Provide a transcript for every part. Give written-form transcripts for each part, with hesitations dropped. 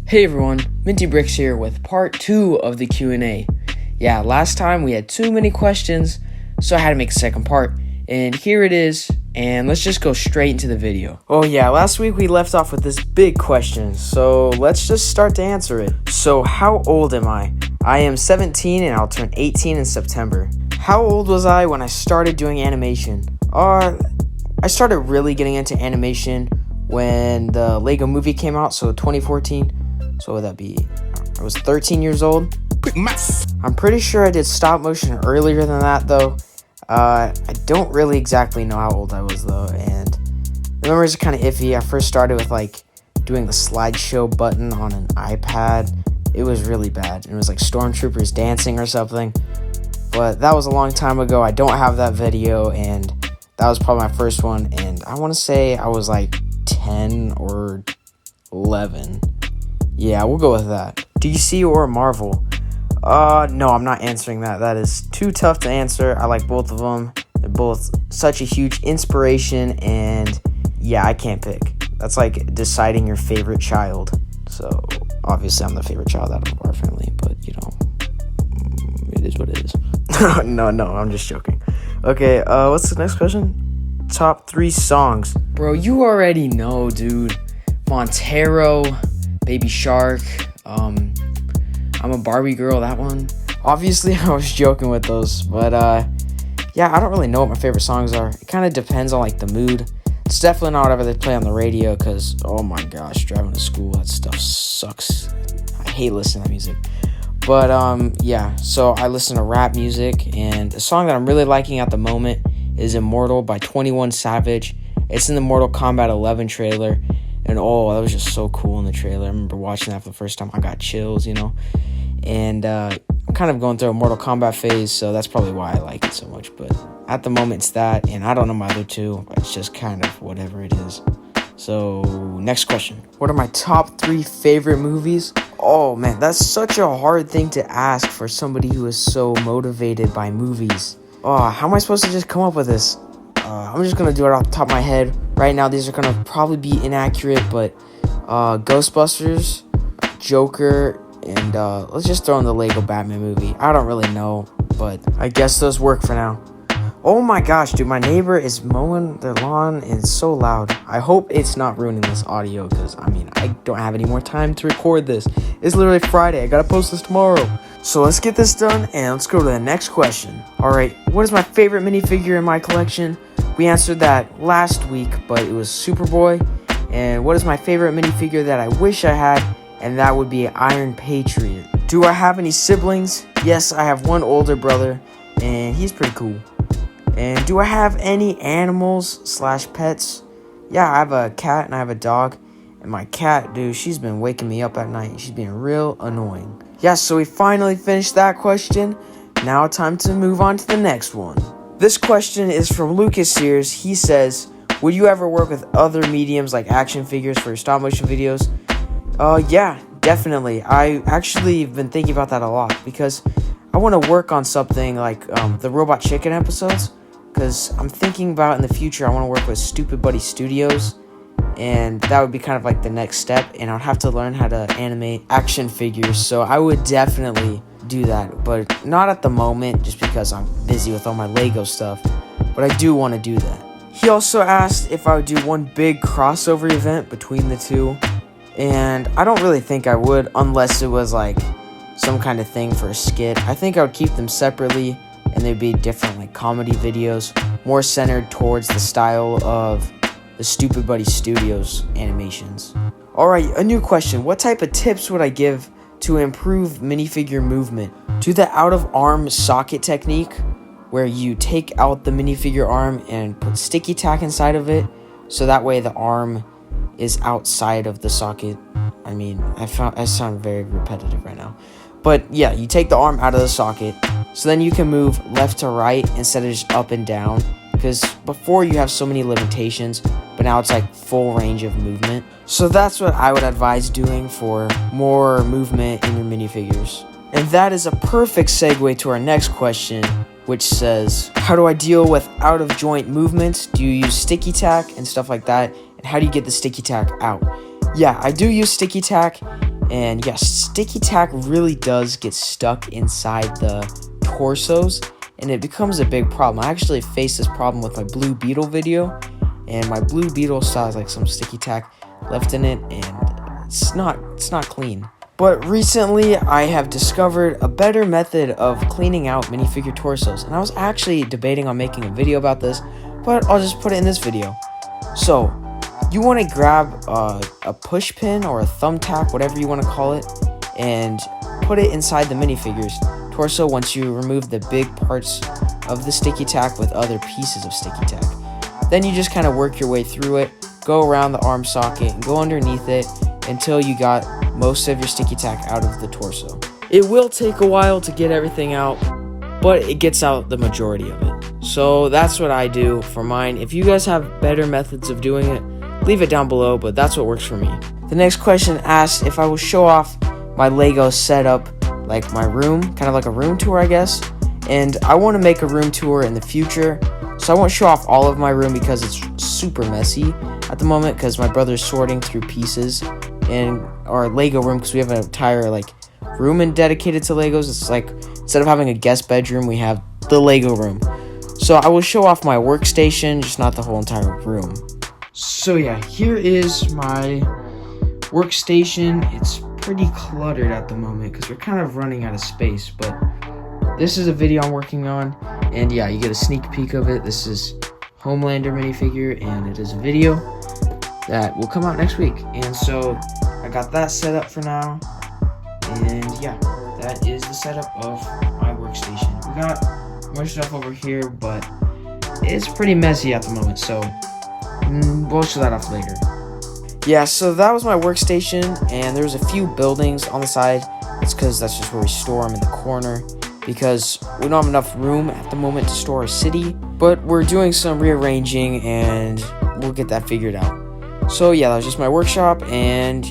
Hey everyone, Minty Bricks here with part 2 of the Q&A. Yeah, last time we had too many questions, so I had to make a second part. And here it is, and let's just go straight into the video. Oh yeah, last week we left off with this big question, so let's just start to answer it. So how old am I? I am 17 and I'll turn 18 in September. How old was I when I started doing animation? I started really getting into animation when the Lego movie came out, so 2014. So what would that be? I was 13 years old. Quick maths. I'm pretty sure I did stop motion earlier than that, though. I don't really exactly know how old I was, though, and the memories are kind of iffy. I first started with, doing the slideshow button on an iPad. It was really bad. It was, stormtroopers dancing or something, but that was a long time ago. I don't have that video, and that was probably my first one, and I want to say I was, 10 or 11. Yeah, we'll go with that. DC or Marvel? No, I'm not answering that. That is too tough to answer. I like both of them. They're both such a huge inspiration, and yeah, I can't pick. That's like deciding your favorite child. So, obviously, I'm the favorite child out of our family, but, it is what it is. No, I'm just joking. Okay, what's the next question? Top 3 songs. Bro, you already know, dude. Montero, Baby Shark, I'm a Barbie Girl, that one. Obviously, I was joking with those, but, yeah, I don't really know what my favorite songs are. It kind of depends on, the mood. It's definitely not whatever they play on the radio, because, oh my gosh, driving to school, that stuff sucks. I hate listening to music. But, yeah, so I listen to rap music, and a song that I'm really liking at the moment is Immortal by 21 Savage. It's in the Mortal Kombat 11 trailer. And oh, that was just so cool in the trailer. I remember watching that for the first time. I got chills, And I'm kind of going through a Mortal Kombat phase, so that's probably why I like it so much. But at the moment, it's that. And I don't know my other two. It's just kind of whatever it is. So, next question. What are my top 3 favorite movies? Oh, man, that's such a hard thing to ask for somebody who is so motivated by movies. Oh, how am I supposed to just come up with this? I'm just going to do it off the top of my head. Right now, these are going to probably be inaccurate, but Ghostbusters, Joker, and let's just throw in the Lego Batman movie. I don't really know, but I guess those work for now. Oh my gosh, dude, my neighbor is mowing their lawn and it's so loud. I hope it's not ruining this audio because, I don't have any more time to record this. It's literally Friday. I got to post this tomorrow. So let's get this done and let's go to the next question. All right, what is my favorite minifigure in my collection? We answered that last week, but it was Superboy. And what is my favorite minifigure that I wish I had? And that would be Iron Patriot. Do I have any siblings? Yes, I have one older brother, and he's pretty cool. And do I have any animals/pets? Yeah, I have a cat and I have a dog. And my cat, dude, she's been waking me up at night. She's being real annoying. Yeah, so we finally finished that question. Now time to move on to the next one. This question is from Lucas Sears. He says, would you ever work with other mediums like action figures for your stop motion videos? Yeah, definitely. I actually have been thinking about that a lot because I want to work on something like the Robot Chicken episodes, because I'm thinking about in the future I want to work with Stupid Buddy Studios, and that would be kind of like the next step, and I'd have to learn how to animate action figures, so I would definitely do that, but not at the moment just because I'm busy with all my Lego stuff, but I do want to do that. He also asked if I would do one big crossover event between the two, and I don't really think I would unless it was some kind of thing for a skit. I think I would keep them separately and they'd be different comedy videos, more centered towards the style of the Stupid Buddy Studios animations. Alright, a new question. What type of tips would I give to improve minifigure movement? Do the out-of-arm socket technique, where you take out the minifigure arm and put sticky tack inside of it, so that way the arm is outside of the socket. I sound very repetitive right now. But yeah, you take the arm out of the socket, so then you can move left to right instead of just up and down, because before you have so many limitations, but now it's full range of movement. So that's what I would advise doing for more movement in your minifigures. And that is a perfect segue to our next question, which says, how do I deal with out of joint movements? Do you use sticky tack and stuff like that? And how do you get the sticky tack out? Yeah, I do use sticky tack, And yeah, sticky tack really does get stuck inside the torsos, and it becomes a big problem. I actually faced this problem with my Blue Beetle video, and my Blue Beetle still has like some sticky tack left in it, and it's not clean. But recently, I have discovered a better method of cleaning out minifigure torsos, and I was actually debating on making a video about this, but I'll just put it in this video. So, you want to grab a push pin or a thumbtack, whatever you want to call it, and put it inside the minifigure's torso once you remove the big parts of the sticky tack with other pieces of sticky tack. Then you just kind of work your way through it, go around the arm socket, and go underneath it until you got most of your sticky tack out of the torso. It will take a while to get everything out, but it gets out the majority of it. So that's what I do for mine. If you guys have better methods of doing it, leave it down below, but that's what works for me. The next question asks if I will show off my Lego setup, like my room, kind of like a room tour, I guess. And I want to make a room tour in the future, so I won't show off all of my room because it's super messy at the moment because my brother's sorting through pieces in our Lego room because we have an entire like room and dedicated to Legos. It's like instead of having a guest bedroom, we have the Lego room. So I will show off my workstation, just not the whole entire room. So yeah, here is my workstation. It's pretty cluttered at the moment because we're kind of running out of space, but this is a video I'm working on, and yeah, you get a sneak peek of it. This is Homelander minifigure, and it is a video that will come out next week. And so I got that set up for now, and yeah, that is the setup of my workstation. We got more stuff over here, but it's pretty messy at the moment, so we'll show that off later. Yeah, so that was my workstation, and there's a few buildings on the side. It's because that's just where we store them in the corner, because we don't have enough room at the moment to store a city, but we're doing some rearranging, and we'll get that figured out. So yeah, that was just my workshop, and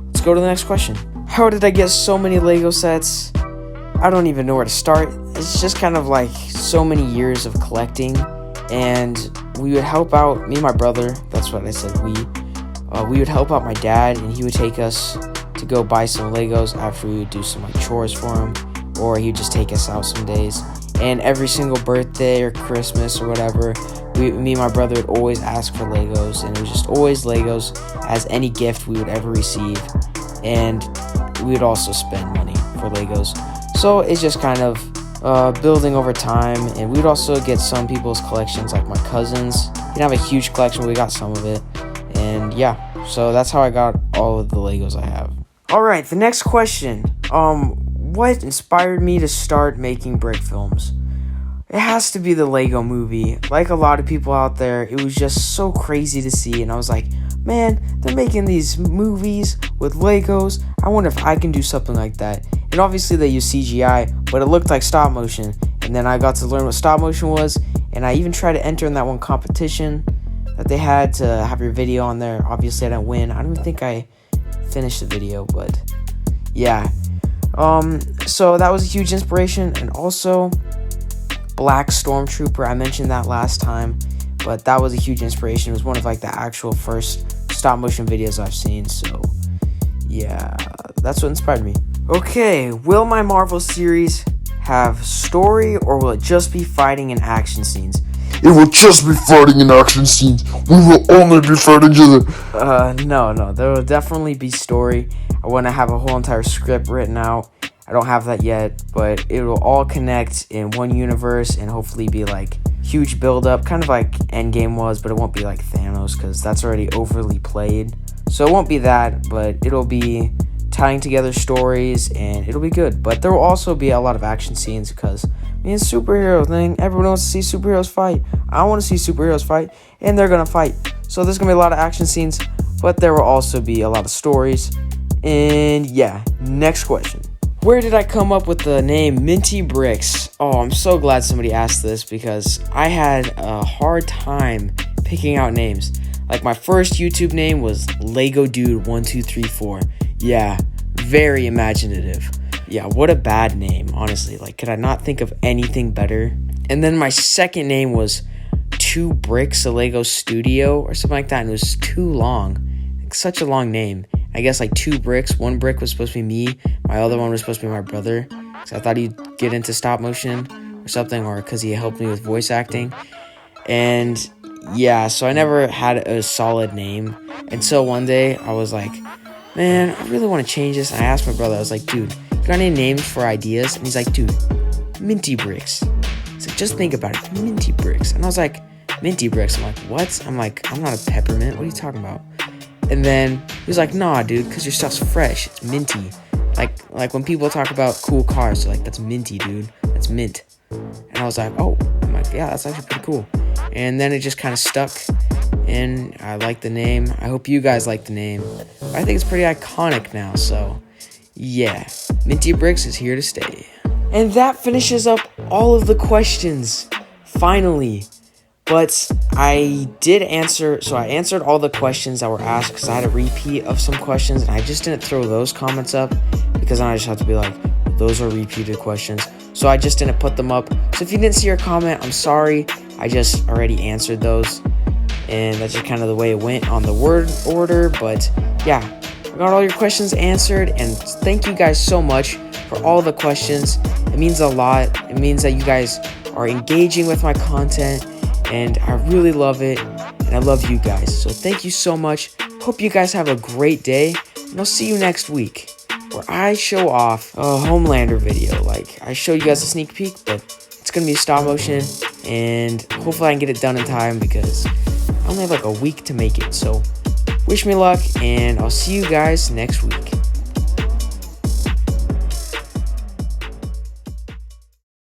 let's go to the next question. How did I get so many Lego sets? I don't even know where to start. It's just kind of like so many years of collecting, and we would help out, me and my brother, that's what I said, we would help out my dad, and he would take us to go buy some Legos after we would do some like chores for him, or he would just take us out some days. And every single birthday or Christmas or whatever, me and my brother would always ask for Legos, and it was just always Legos as any gift we would ever receive. And we would also spend money for Legos. So it's just kind of building over time, and we'd also get some people's collections, like my cousins. He didn't have a huge collection, but we got some of it. And yeah, so that's how I got all of the Legos I have. Alright, the next question. What inspired me to start making brick films? It has to be the Lego movie. Like a lot of people out there, it was just so crazy to see, and I was like, man, they're making these movies with Legos. I wonder if I can do something like that. And obviously they use CGI, but it looked like stop motion. And then I got to learn what stop motion was, and I even tried to enter in that one competition that they had to have your video on there. Obviously I didn't win. I don't even think I finished the video, but yeah. So that was a huge inspiration. And also Black Stormtrooper, I mentioned that last time, but that was a huge inspiration. It was one of like the actual first stop motion videos I've seen. So yeah, that's what inspired me. Okay, will my Marvel series have story, or will it just be fighting and action scenes? It will just be fighting and action scenes. We will only be fighting each other. No. There will definitely be story. I want to have a whole entire script written out. I don't have that yet, but it will all connect in one universe and hopefully be like huge build-up, kind of like Endgame was, but it won't be like Thanos because that's already overly played. So it won't be that, but it'll be tying together stories, and it'll be good. But there will also be a lot of action scenes because, I mean, it's a superhero thing. Everyone wants to see superheroes fight. I want to see superheroes fight, and they're going to fight. So there's going to be a lot of action scenes, but there will also be a lot of stories. And yeah, next question. Where did I come up with the name Minty Bricks? Oh, I'm so glad somebody asked this because I had a hard time picking out names. Like my first YouTube name was Lego Dude 1234. Yeah, very imaginative. Yeah, what a bad name, honestly. Like, could I not think of anything better? And then my second name was Two Bricks, a Lego Studio, or something like that, and it was too long. Like, such a long name. I guess like 2 bricks. 1 brick was supposed to be me. My other one was supposed to be my brother. So I thought he'd get into stop motion or something, or because he helped me with voice acting. And yeah, so I never had a solid name until one day I was like, man, I really want to change this. And I asked my brother, I was like, dude, you got any names for ideas? And he's like, dude, Minty Bricks. He's like, just think about it, Minty Bricks. And I was like, Minty Bricks? I'm like, what? I'm like, I'm not a peppermint. What are you talking about? And then he was like, nah, dude, because your stuff's fresh. It's minty. Like when people talk about cool cars, they're like, that's minty, dude. That's mint. And I was like, oh, I'm like, yeah, that's actually pretty cool. And then it just kind of stuck, and I like the name. I hope you guys like the name. I think it's pretty iconic now, so yeah, Minty Bricks is here to stay. And that finishes up all of the questions, finally. But I did answer, so I answered all the questions that were asked because I had a repeat of some questions, and I just didn't throw those comments up because then I just have to be like, those are repeated questions. So I just didn't put them up. So if you didn't see your comment, I'm sorry. I just already answered those, and that's just kind of the way it went on the word order. But yeah, I got all your questions answered, and thank you guys so much for all the questions. It means a lot. It means that you guys are engaging with my content, and I really love it, and I love you guys. So thank you so much. Hope you guys have a great day, and I'll see you next week, where I show off a Homelander video. Like, I show you guys a sneak peek, but it's gonna be stop motion, and hopefully I can get it done in time because I only have like a week to make it. So wish me luck, and I'll see you guys next week.